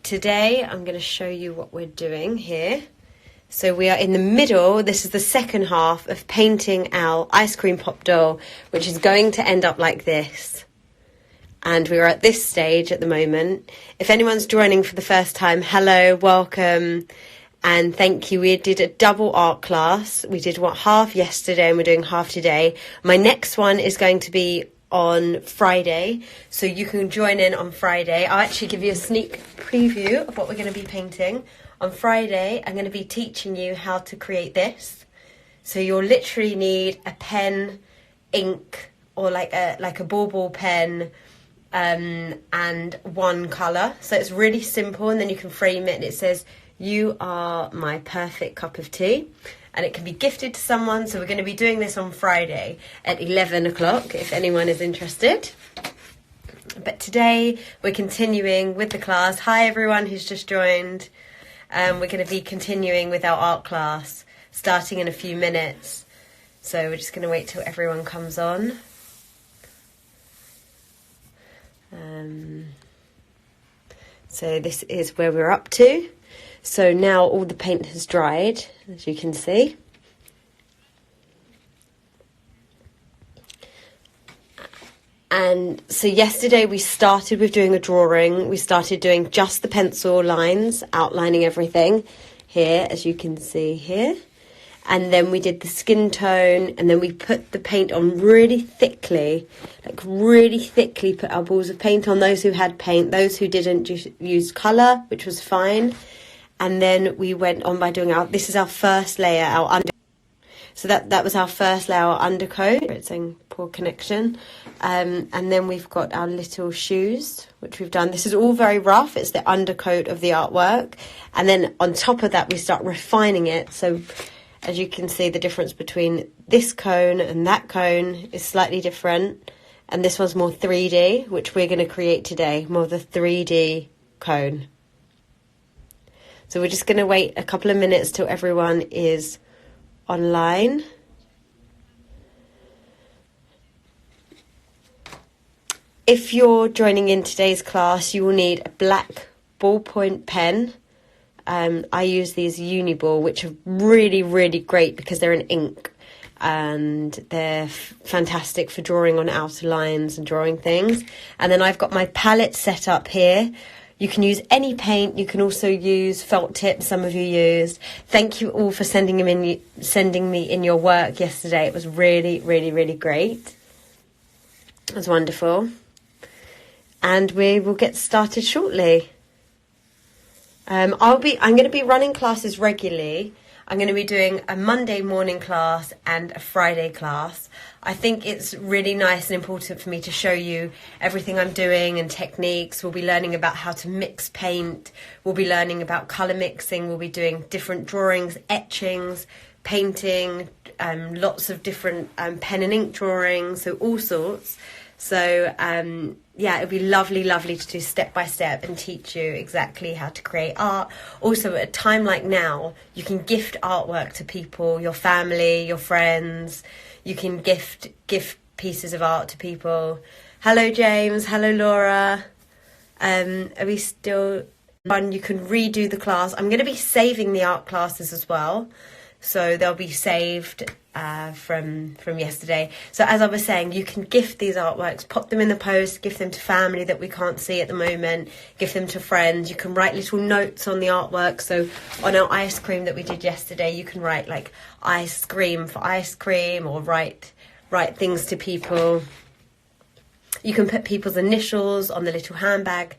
Today I'm going to show you what we're doing here. So we are in the middle. This is the second half of painting our ice cream pop doll, which is going to end up like this. And we're at this stage at the moment. If anyone's joining for the first time, hello, welcome, and thank you. We did a double art class. We did half yesterday and we're doing half today. My next one is going to be on Friday, so you can join in on Friday. I'll actually give you a sneak preview of what we're going to be painting. On Friday, I'm going to be teaching you how to create this. So you'll literally need a pen, ink, or like a ball pen, and one colour. So it's really simple, and then you can frame it and it says, "You are my perfect cup of tea." And it can be gifted to someone. So we're going to be doing this on Friday at 11 o'clock if anyone is interested. But today we're continuing with the class. Hi everyone who's just joined. We're going to be continuing with our art class starting in a few minutes. So we're just going to wait till everyone comes on. So this is where we're up to. So now all the paint has dried, as you can see. And so yesterday we started with doing a drawing. We started doing just the pencil lines, outlining everything here, as you can see here. And then we did the skin tone, and then we put the paint on really thickly, put our balls of paint on, those who had paint, those who didn't use colour, which was fine. And then we went on by doing this is our first layer, our undercoat. So that was our first layer, our undercoat. It's saying poor connection. And then we've got our little shoes, which we've done. This is all very rough. It's the undercoat of the artwork. And then on top of that, we start refining it. So as you can see, the difference between this cone and that cone is slightly different. And this one's more 3D, which we're going to create today, more of the 3D cone. So we're just going to wait a couple of minutes till everyone is online. If you're joining in today's class, you will need a black ballpoint pen. I use these Uniball, which are really, really great because they're in ink. And they're fantastic for drawing on outer lines and drawing things. And then I've got my palette set up here. You can use any paint. You can also use felt tips, some of you used. Thank you all for sending me in your work yesterday. It was really, really, really great. It was wonderful. And we will get started shortly. I'm going to be running classes regularly. I'm going to be doing a Monday morning class and a Friday class. I think it's really nice and important for me to show you everything I'm doing and techniques. We'll be learning about how to mix paint. We'll be learning about colour mixing. We'll be doing different drawings, etchings, painting, lots of different pen and ink drawings, so all sorts. So yeah, it'd be lovely to do step by step and teach you exactly how to create art. Also, at a time like now, you can gift artwork to people, your family, your friends. You can gift pieces of art to people. Hello, James. Hello, Laura. Are we still on? You can redo the class. I'm going to be saving the art classes as well. So they'll be saved from yesterday. So as I was saying, you can gift these artworks, pop them in the post, give them to family that we can't see at the moment, give them to friends. You can write little notes on the artwork. So on our ice cream that we did yesterday, you can write like ice cream for ice cream, or write things to people. You can put people's initials on the little handbag,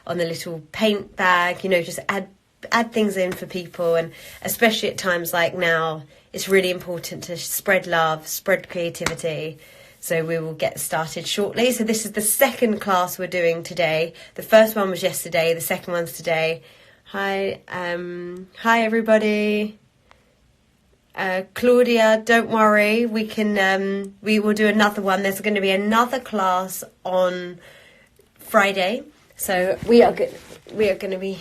on the little paint bag, just add things in for people. And especially at times like now, it's really important to spread love, spread creativity. So we will get started shortly. So this is the second class we're doing today. The first one was yesterday, the second one's today. Hi everybody. Claudia, don't worry, we will do another one. There's going to be another class on Friday. So we are going to be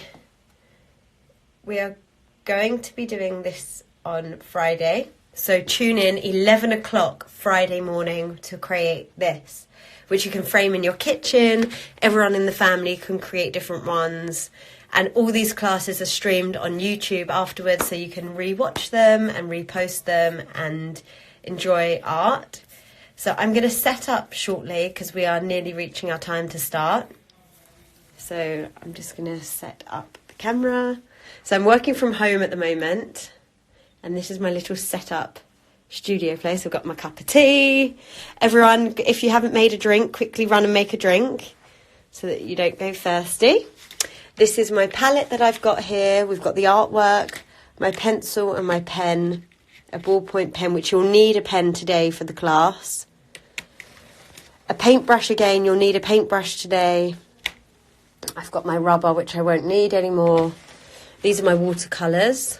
doing this on Friday. So tune in 11 o'clock Friday morning to create this, which you can frame in your kitchen. Everyone in the family can create different ones. And all these classes are streamed on YouTube afterwards, so you can re-watch them and repost them and enjoy art. So I'm going to set up shortly because we are nearly reaching our time to start. So I'm just going to set up the camera. So I'm working from home at the moment. And this is my little setup studio place. I've got my cup of tea. Everyone, if you haven't made a drink, quickly run and make a drink so that you don't go thirsty. This is my palette that I've got here. We've got the artwork, my pencil and my pen, a ballpoint pen, which you'll need a pen today for the class. A paintbrush again, you'll need a paintbrush today. I've got my rubber, which I won't need anymore. These are my watercolours.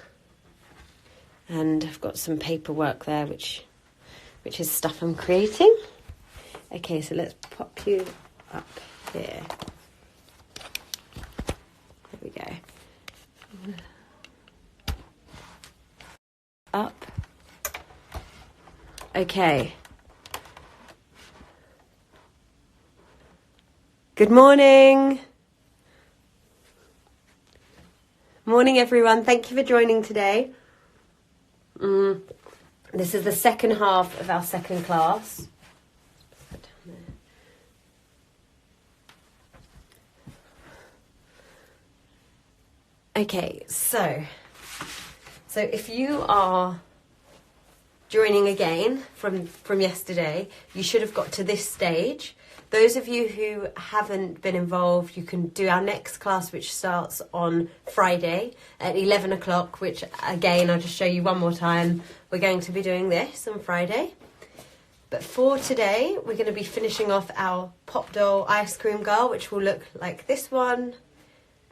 And I've got some paperwork there, which is stuff I'm creating. Okay, so let's pop you up here. There we go. Up. Okay. Good morning. Morning, everyone. Thank you for joining today. This is the second half of our second class. Okay, so if you are joining again from yesterday, you should have got to this stage. Those of you who haven't been involved, you can do our next class, which starts on Friday at 11 o'clock, which, again, I'll just show you one more time. We're going to be doing this on Friday. But for today, we're going to be finishing off our Pop Doll Ice Cream Girl, which will look like this one.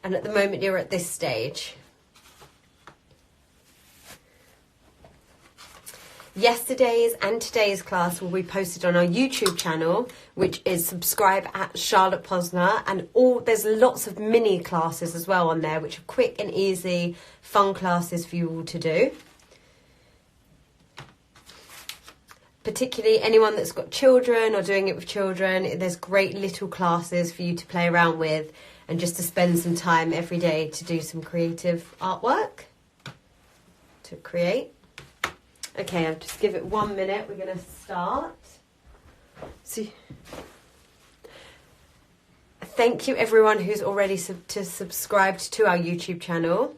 And at the moment, you're at this stage. Yesterday's and today's class will be posted on our YouTube channel, which is subscribe at Charlotte Posner, and there's lots of mini classes as well on there, which are quick and easy, fun classes for you all to do. Particularly anyone that's got children or doing it with children, there's great little classes for you to play around with and just to spend some time every day to do some creative artwork to create. Okay, I'll just give it 1 minute. We're going to start. So, thank you everyone who's already subscribed to our YouTube channel.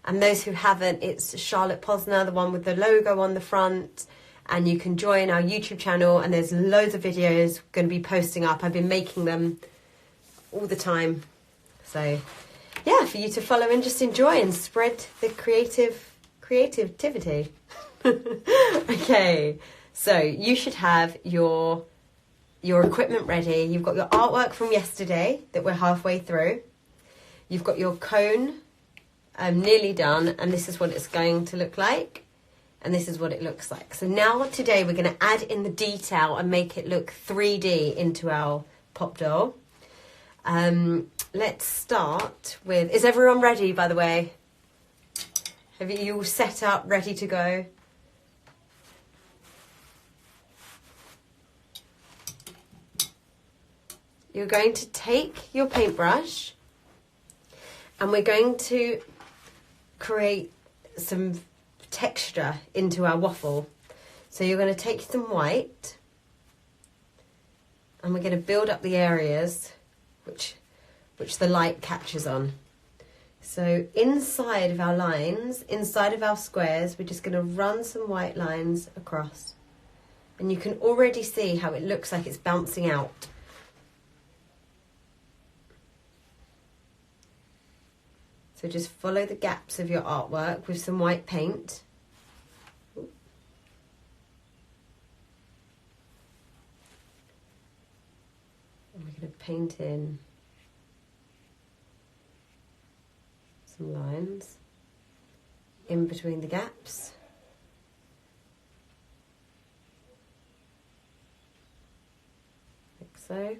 And those who haven't, it's Charlotte Posner, the one with the logo on the front. And you can join our YouTube channel, and there's loads of videos going to be posting up. I've been making them all the time. So, yeah, for you to follow and just enjoy and spread the creativity. Okay, so you should have your equipment ready. You've got your artwork from yesterday that we're halfway through. You've got your cone nearly done, and this is what it's going to look like, and this is what it looks like. So now today we're going to add in the detail and make it look 3D into our pop doll. Let's start with, is everyone ready, by the way? Have you all set up, ready to go? You're going to take your paintbrush and we're going to create some texture into our waffle. So you're going to take some white and we're going to build up the areas which the light catches on. So inside of our lines, inside of our squares, we're just going to run some white lines across. And you can already see how it looks like it's bouncing out. So just follow the gaps of your artwork with some white paint. And we're going to paint in some lines in between the gaps. Like so.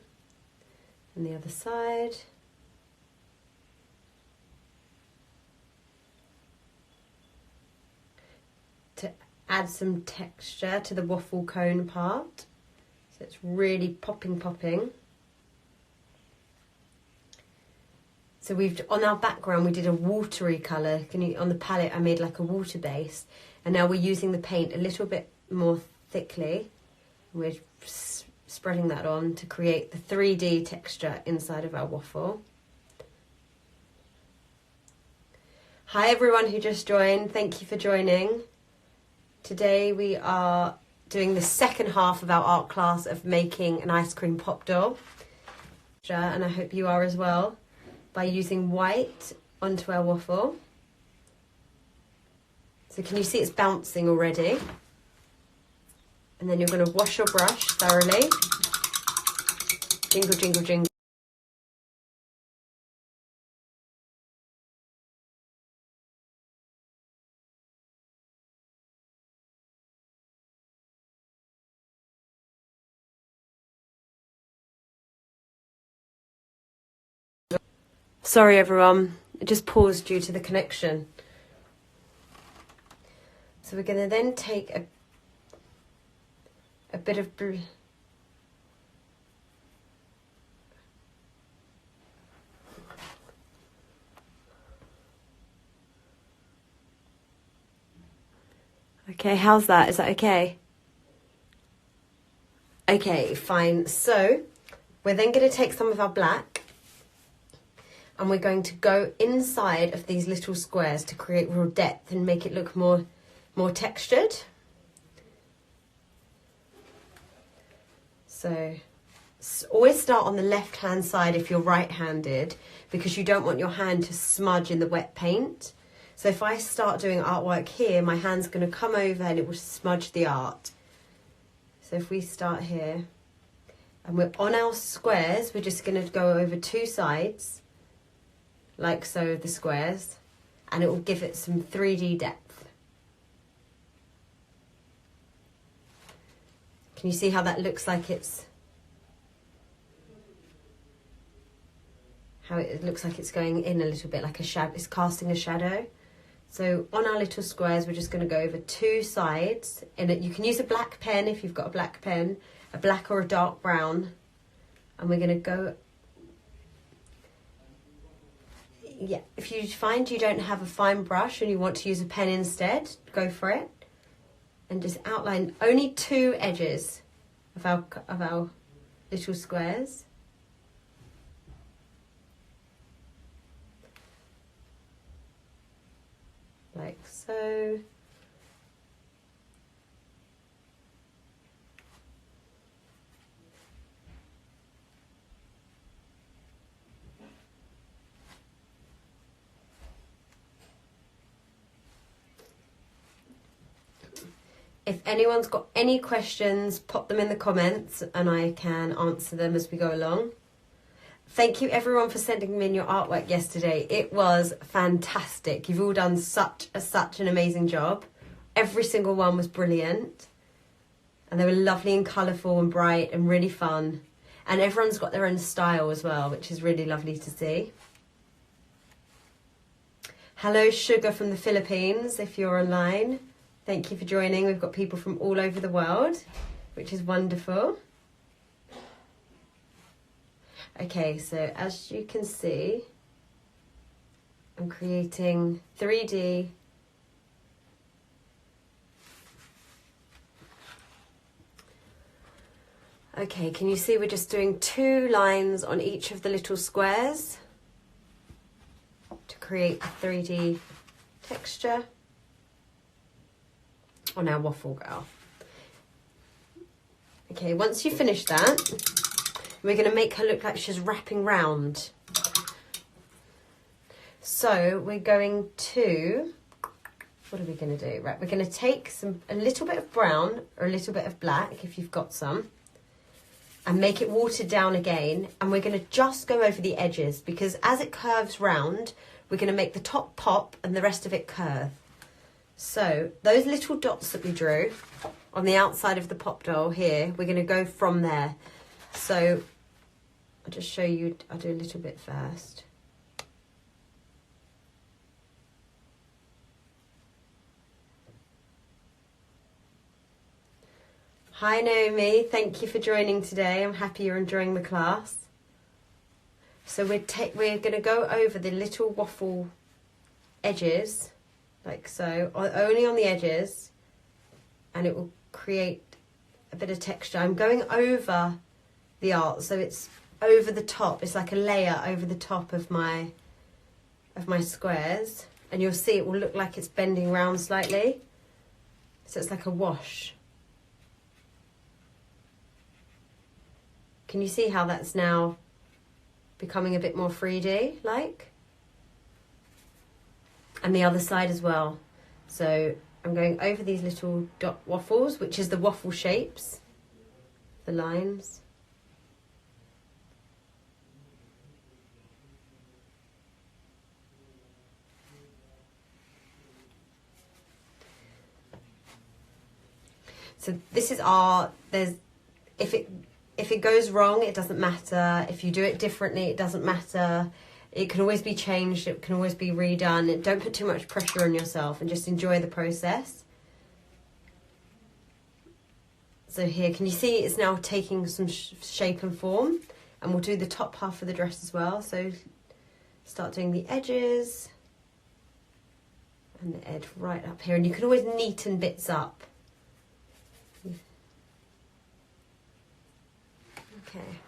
And the other side. To add some texture to the waffle cone part. So it's really popping. So we've, on our background, we did a watery colour. On the palette, I made like a water base. And now we're using the paint a little bit more thickly. We're spreading that on to create the 3D texture inside of our waffle. Hi everyone who just joined, thank you for joining. Today we are doing the second half of our art class of making an ice cream pop doll. And I hope you are as well, by using white onto our waffle. So can you see it's bouncing already? And then you're going to wash your brush thoroughly. Jingle, jingle, jingle. Sorry everyone, it just paused due to the connection. So we're going to then take a bit of blue. Okay, how's that? Is that okay? Okay, fine. So we're then going to take some of our black and we're going to go inside of these little squares to create real depth and make it look more textured. So always start on the left-hand side if you're right-handed, because you don't want your hand to smudge in the wet paint. So if I start doing artwork here, my hand's going to come over and it will smudge the art. So if we start here, and we're on our squares, we're just going to go over two sides, like so, the squares, and it will give it some 3D depth. Can you see how that looks like it's... how it looks like it's going in a little bit, like a shadow, it's casting a shadow. So on our little squares, we're just going to go over two sides. You can use a black pen if you've got a black pen, a black or a dark brown. And we're going to go... yeah, if you find you don't have a fine brush and you want to use a pen instead, go for it. And just outline only two edges of our little squares. Like so. If anyone's got any questions, pop them in the comments and I can answer them as we go along. Thank you everyone for sending me in your artwork yesterday. It was fantastic. You've all done such an amazing job. Every single one was brilliant. And they were lovely and colourful and bright and really fun. And everyone's got their own style as well, which is really lovely to see. Hello Sugar from the Philippines, if you're online. Thank you for joining. We've got people from all over the world, which is wonderful. Okay, so as you can see, I'm creating 3D. Okay, can you see we're just doing two lines on each of the little squares to create a 3D texture on our waffle girl. Okay, once you finish that, we're going to make her look like she's wrapping round. So we're going to, what are we going to do? Right, we're going to take a little bit of brown or a little bit of black, if you've got some, and make it watered down again. And we're going to just go over the edges, because as it curves round, we're going to make the top pop and the rest of it curve. So those little dots that we drew on the outside of the pop doll here, we're going to go from there. So I'll just show you, I'll do a little bit first. Hi Naomi, thank you for joining today. I'm happy you're enjoying the class. So we're going to go over the little waffle edges, like so, only on the edges, and it will create a bit of texture. I'm going over the art, so it's over the top. It's like a layer over the top of my squares, and you'll see it will look like it's bending round slightly. So it's like a wash. Can you see how that's now becoming a bit more 3D like? And the other side as well. So I'm going over these little dot waffles, which is the waffle shapes, the lines. So this is art. If it goes wrong, it doesn't matter. If you do it differently, it doesn't matter. It can always be changed. It can always be redone. Don't put too much pressure on yourself and just enjoy the process. So here, can you see it's now taking some shape and form? And we'll do the top half of the dress as well. So start doing the edges and the edge right up here. And you can always neaten bits up. Okay,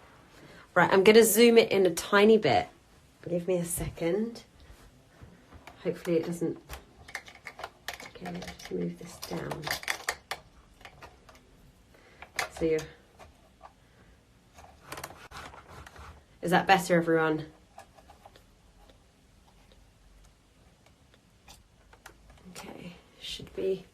right, I'm going to zoom it in a tiny bit. Give me a second. Hopefully it doesn't... Okay, let's move this down. So you... Is that better, everyone? Okay, should be...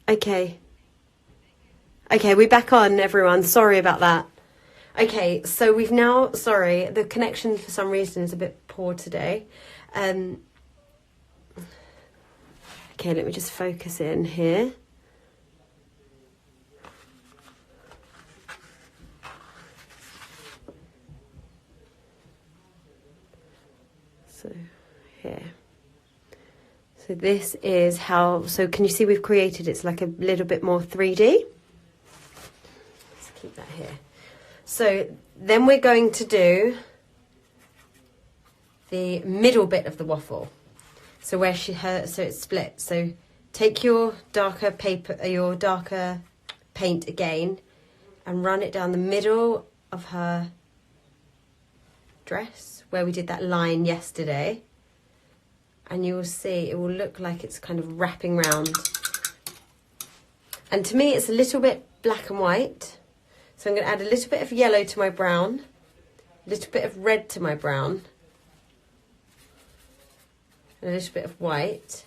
Okay, we're back on, everyone. Sorry about that. Okay, so we've now... Sorry, the connection for some reason is a bit poor today. Okay, let me just focus in here. So, here. So this is how... So can you see we've created... It's like a little bit more 3D. Let's keep that here. So then we're going to do the middle bit of the waffle. So where so it's split. So take your darker paper, your darker paint again, and run it down the middle of her dress where we did that line yesterday. And you will see it will look like it's kind of wrapping round. And to me, it's a little bit black and white. So I'm going to add a little bit of yellow to my brown, a little bit of red to my brown, and a little bit of white,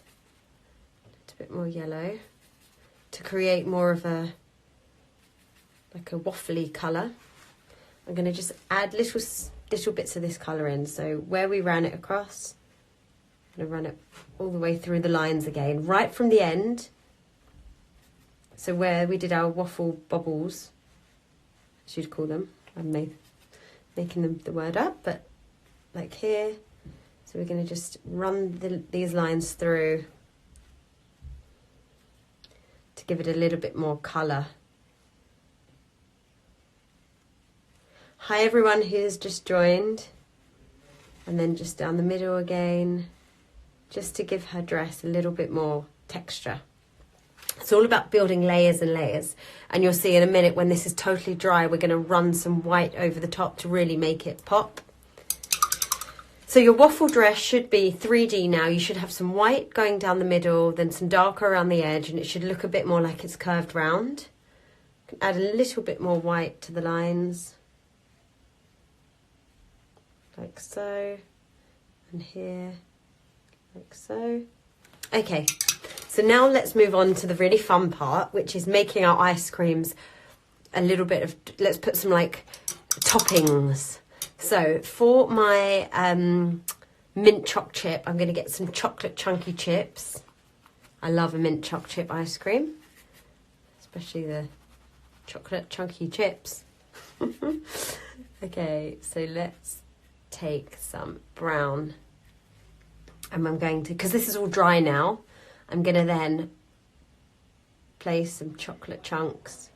a little bit more yellow, to create more of a, like a waffly colour. I'm going to just add little bits of this colour in. So where we ran it across, I'm going to run it all the way through the lines again, right from the end. So where we did our waffle bubbles, as you'd call them. I'm making them the word up, but like here. So we're going to just run these lines through to give it a little bit more colour. Hi everyone who's just joined. And then just down the middle again, just to give her dress a little bit more texture. It's all about building layers and layers. And you'll see in a minute when this is totally dry, we're going to run some white over the top to really make it pop. So your waffle dress should be 3D now. You should have some white going down the middle, then some darker around the edge, and it should look a bit more like it's curved round. You can add a little bit more white to the lines. like so, and here, like so. Okay, so now let's move on to the really fun part, which is making our ice creams a little bit of, let's put some like toppings. So for my mint choc chip, I'm going to get some chocolate chunky chips. I love a mint choc chip ice cream, especially the chocolate chunky chips. Okay, so let's take some brown, and I'm going to, because this is all dry now, I'm going to then place some chocolate chunks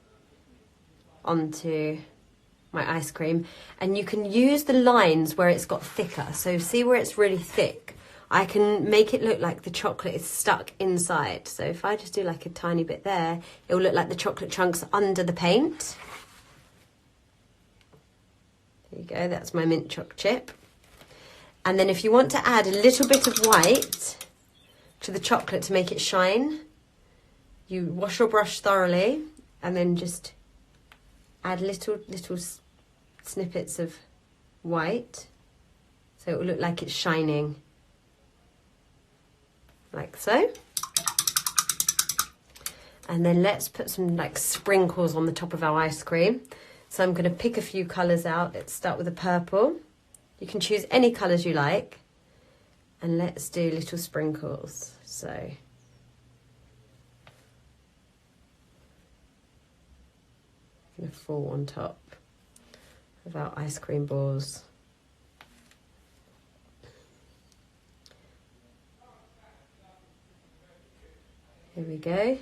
onto my ice cream, and you can use the lines where it's got thicker. So see where it's really thick, I can make it look like the chocolate is stuck inside. So if I just do like a tiny bit there, it will look like the chocolate chunks under the paint. There you go, that's my mint choc chip. And then if you want to add a little bit of white to the chocolate to make it shine, you wash your brush thoroughly and then just add little snippets of white so it will look like it's shining, like so. And then let's put some like sprinkles on the top of our ice cream. So I'm going to pick a few colours out. Let's start with the purple. You can choose any colours you like, and let's do little sprinkles. So going to fall on top of our ice cream balls. Here we go.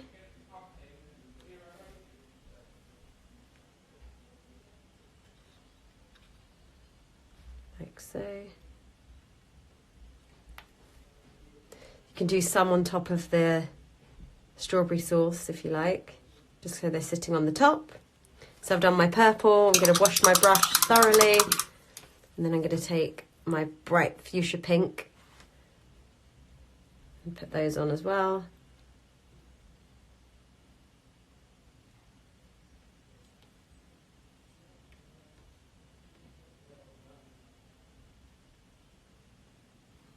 Like so. You can do some on top of the strawberry sauce if you like, just so they're sitting on the top. So I've done my purple. I'm going to wash my brush thoroughly, and then I'm going to take my bright fuchsia pink and put those on as well.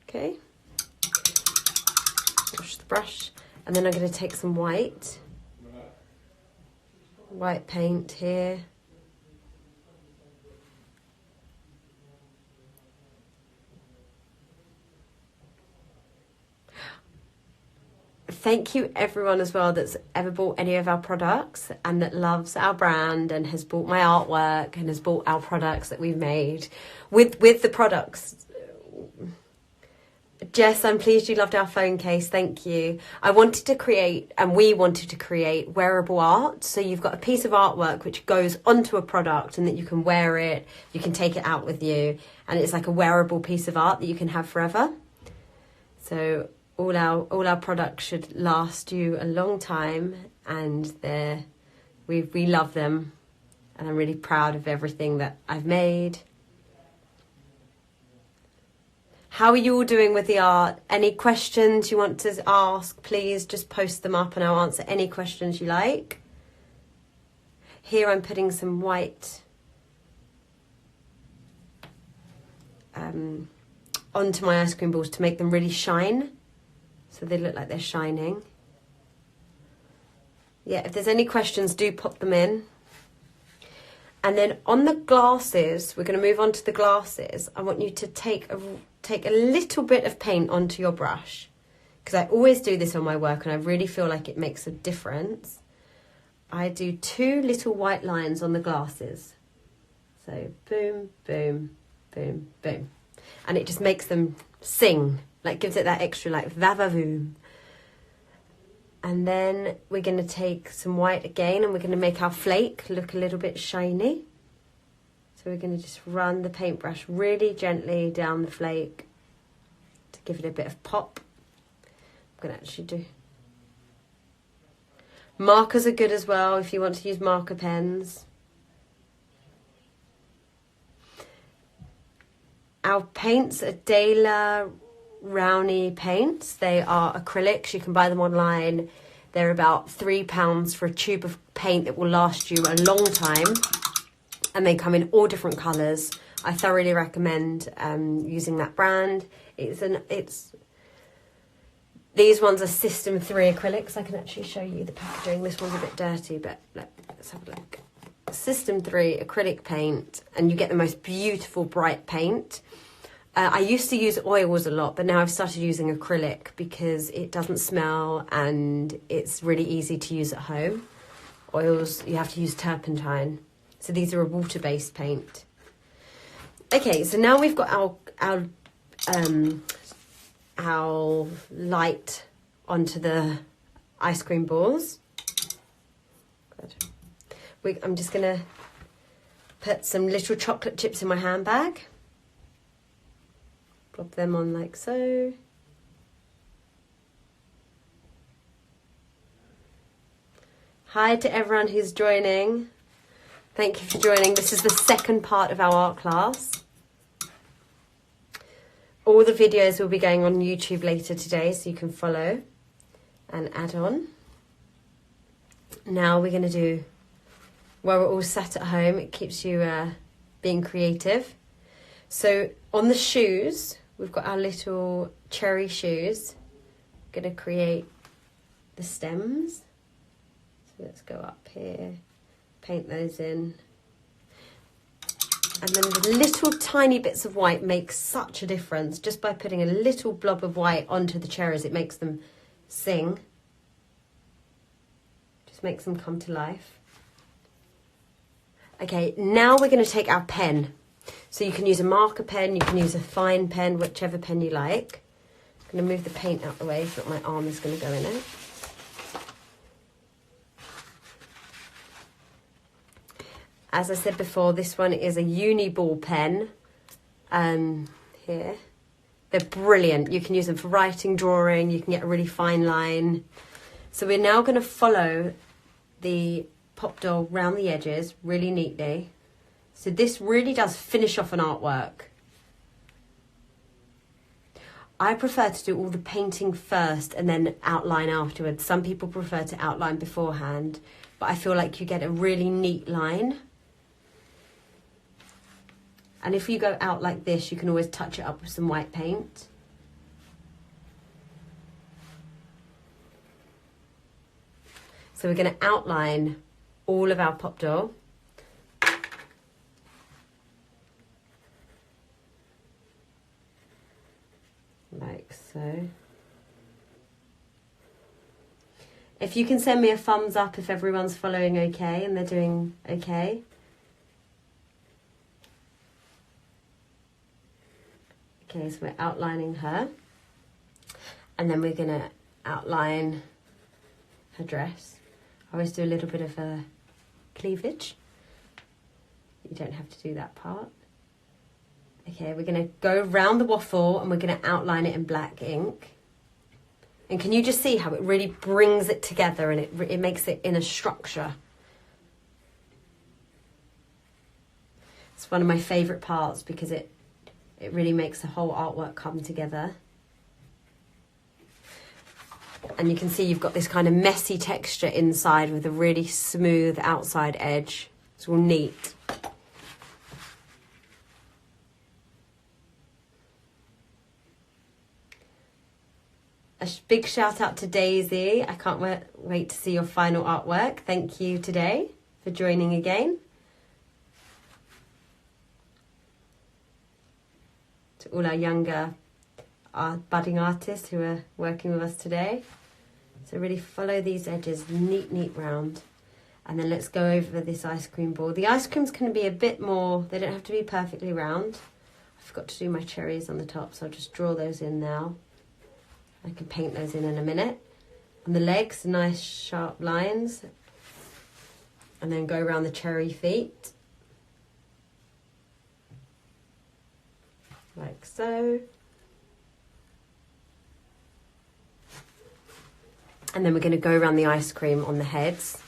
Okay, wash the brush, and then I'm going to take some white paint here. Thank you everyone as well that's ever bought any of our products and that loves our brand and has bought my artwork and has bought our products that we've made. With the products, Jess, I'm pleased you loved our phone case. Thank you. I wanted to create, and we wanted to create, wearable art. So you've got a piece of artwork which goes onto a product and that you can wear it, you can take it out with you, and it's like a wearable piece of art that you can have forever. So all our products should last you a long time, and we love them, and I'm really proud of everything that I've made. How are you all doing with the art? Any questions you want to ask, please just post them up and I'll answer any questions you like. Here I'm putting some white onto my ice cream balls to make them really shine, so they look like they're shining. Yeah, if there's any questions, do pop them in. And then on the glasses, we're going to move on to the glasses. I want you to take a little bit of paint onto your brush, because I always do this on my work and I really feel like it makes a difference. I do 2 little white lines on the glasses. So boom, boom, boom, boom. And it just makes them sing, like gives it that extra like va-va-voom. And then we're going to take some white again and we're going to make our flake look a little bit shiny. So we're going to just run the paintbrush really gently down the flake to give it a bit of pop. I'm going to actually do... Markers are good as well if you want to use marker pens. Our paints are Dela Rowney paints. They are acrylics. You can buy them online. They're about £3 for a tube of paint that will last you a long time. And they come in all different colours. I thoroughly recommend using that brand. These ones are System 3 acrylics. I can actually show you the packaging. This one's a bit dirty, but let's have a look. System 3 acrylic paint, and you get the most beautiful bright paint. I used to use oils a lot, but now I've started using acrylic because it doesn't smell and it's really easy to use at home. Oils, you have to use turpentine. So these are a water-based paint. Okay, so now we've got our light onto the ice cream balls. Good. I'm just gonna put some little chocolate chips in my handbag. Drop them on like so. Hi to everyone who's joining. Thank you for joining. This is the second part of our art class. All the videos will be going on YouTube later today, so you can follow and add on. Now we're going to do, while we're all sat at home, it keeps you being creative. So on the shoes, we've got our little cherry shoes. We're going to create the stems. So let's go up here, paint those in. And then the little tiny bits of white make such a difference. Just by putting a little blob of white onto the cherries, it makes them sing. Just makes them come to life. Okay, now we're going to take our pen. So you can use a marker pen, you can use a fine pen, whichever pen you like. I'm going to move the paint out the way so that my arm is going to go in it. As I said before, this one is a uni ball pen. Here. They're brilliant. You can use them for writing, drawing. You can get a really fine line. So we're now going to follow the pop doll round the edges really neatly. So this really does finish off an artwork. I prefer to do all the painting first and then outline afterwards. Some people prefer to outline beforehand, but I feel like you get a really neat line. And if you go out like this, you can always touch it up with some white paint. So we're going to outline all of our pop doll. Like so. If you can send me a thumbs up if everyone's following okay and they're doing okay. Okay, so we're outlining her. And then we're going to outline her dress. I always do a little bit of a cleavage. You don't have to do that part. Okay, we're going to go round the waffle and we're going to outline it in black ink. And can you just see how it really brings it together and it makes it in a structure? It's one of my favourite parts because it really makes the whole artwork come together. And you can see you've got this kind of messy texture inside with a really smooth outside edge. It's all neat. A big shout out to Daisy. I can't wait to see your final artwork. Thank you today for joining again. To all our younger budding artists who are working with us today. So really follow these edges, neat round. And then let's go over this ice cream ball. The ice creams can be a bit more, they don't have to be perfectly round. I forgot to do my cherries on the top, so I'll just draw those in now. I can paint those in a minute. On the legs, nice sharp lines. And then go around the cherry feet. Like so. And then we're going to go around the ice cream on the heads.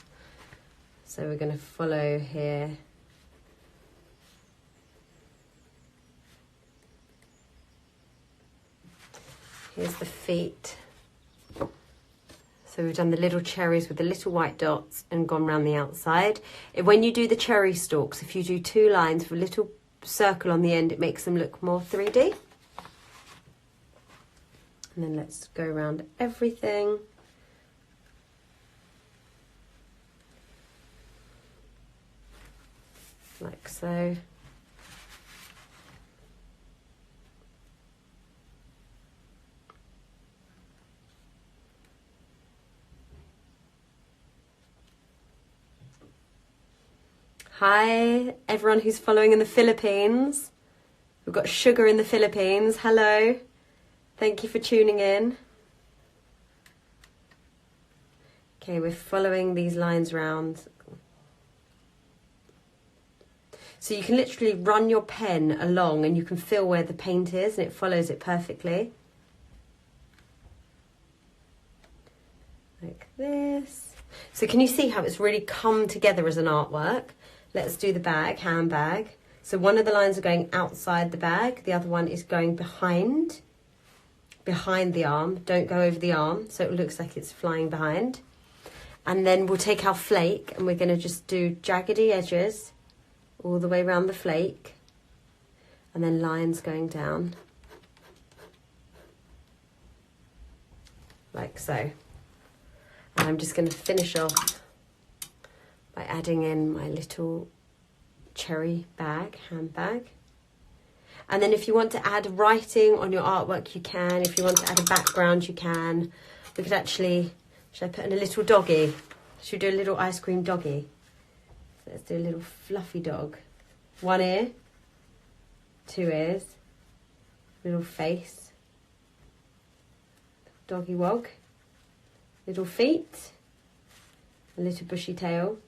So we're going to follow here. Here's the feet. So we've done the little cherries with the little white dots and gone around the outside. When you do the cherry stalks, if you do 2 lines with little circle on the end, it makes them look more 3D. And then let's go around everything. Like so. Hi, everyone who's following in the Philippines. We've got Sugar in the Philippines. Hello. Thank you for tuning in. Okay, we're following these lines round. So you can literally run your pen along and you can feel where the paint is and it follows it perfectly. Like this. So can you see how it's really come together as an artwork? Let's do the bag, handbag. So one of the lines are going outside the bag, the other one is going behind the arm. Don't go over the arm, so it looks like it's flying behind. And then we'll take our flake and we're going to just do jaggedy edges all the way around the flake. And then lines going down. Like so. And I'm just going to finish off by adding in my little cherry bag, handbag. And then if you want to add writing on your artwork, you can. If you want to add a background, you can. We could actually, should I put in a little doggy? Should we do a little ice cream doggy? Let's do a little fluffy dog. One ear, 2 ears, little face, doggy wog, little feet, a little bushy tail.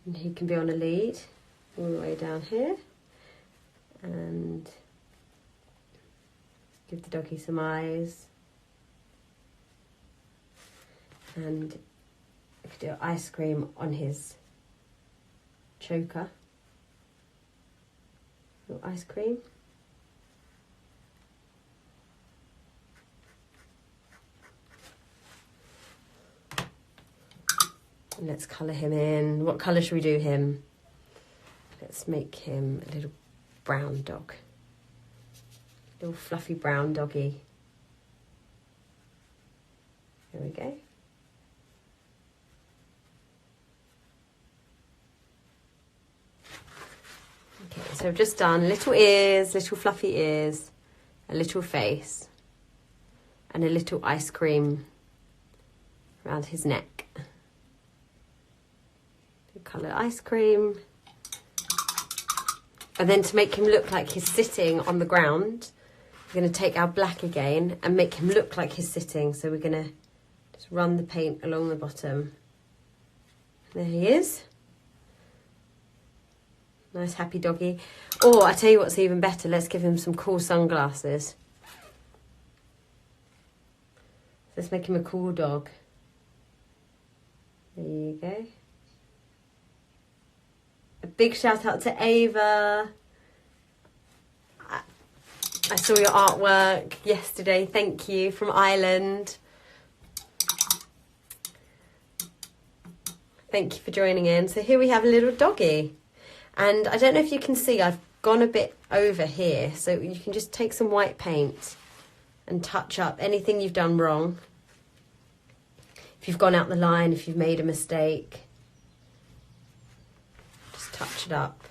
And he can be on a lead all the way down here. And give the doggy some eyes. And I could do ice cream on his choker. Little ice cream. And let's colour him in. What colour should we do him? Let's make him a little brown dog. Little fluffy brown doggy. There we go. Okay, so I've just done little ears, little fluffy ears, a little face, and a little ice cream around his neck. Colour ice cream. And then to make him look like he's sitting on the ground, we're going to take our black again and make him look like he's sitting. So we're going to just run the paint along the bottom. There he is. Nice happy doggy. Or I tell you what's even better, let's give him some cool sunglasses. Let's make him a cool dog. There you go. A big shout out to Ava. I saw your artwork yesterday. Thank you, from Ireland. Thank you for joining in. So here we have a little doggy. And I don't know if you can see, I've gone a bit over here. So you can just take some white paint and touch up anything you've done wrong. If you've gone out the line, if you've made a mistake. Touch it up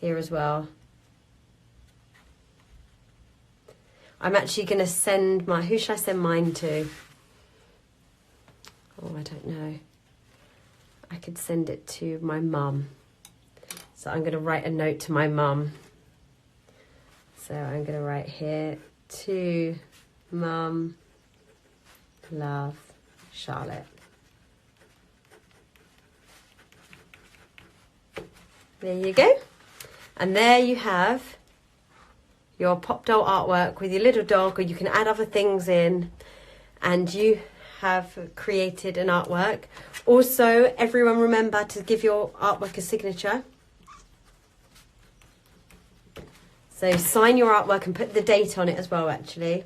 here as well. I'm actually going to send my, who should I send mine to? Oh, I don't know. I could send it to my mum. So I'm going to write a note to my mum. So I'm going to write here, to Mum, love, Charlotte. There you go. And there you have your pop doll artwork with your little dog, or you can add other things in, and you have created an artwork. Also, everyone remember to give your artwork a signature. So sign your artwork and put the date on it as well, actually.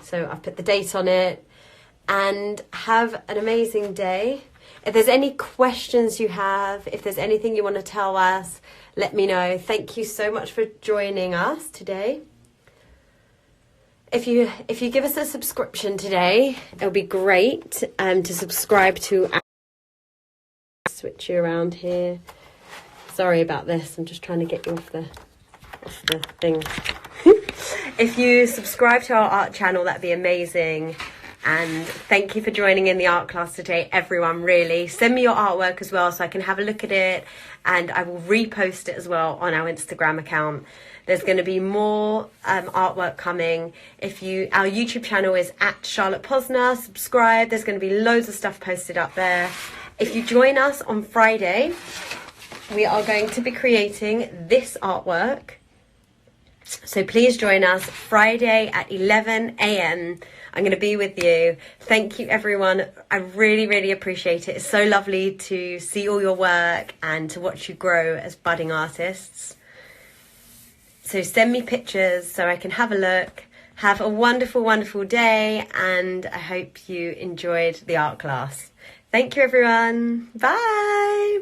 So I've put the date on it. And have an amazing day. If there's any questions you have, if there's anything you want to tell us, let me know. Thank you so much for joining us today. If you give us a subscription today, it'll be great to subscribe to our... Switch you around here. Sorry about this. I'm just trying to get you off the thing. If you subscribe to our art channel, that'd be amazing. And thank you for joining in the art class today, everyone. Really, send me your artwork as well so I can have a look at it, and I will repost it as well on our Instagram account. There's going to be more artwork coming. Our YouTube channel is at Charlotte Posner. Subscribe. There's going to be loads of stuff posted up there. If you join us on Friday, we are going to be creating this artwork. So please join us Friday at 11 a.m. I'm going to be with you. Thank you, everyone. I really, really appreciate it. It's so lovely to see all your work and to watch you grow as budding artists. So send me pictures so I can have a look. Have a wonderful, wonderful day, and I hope you enjoyed the art class. Thank you, everyone. Bye. Bye.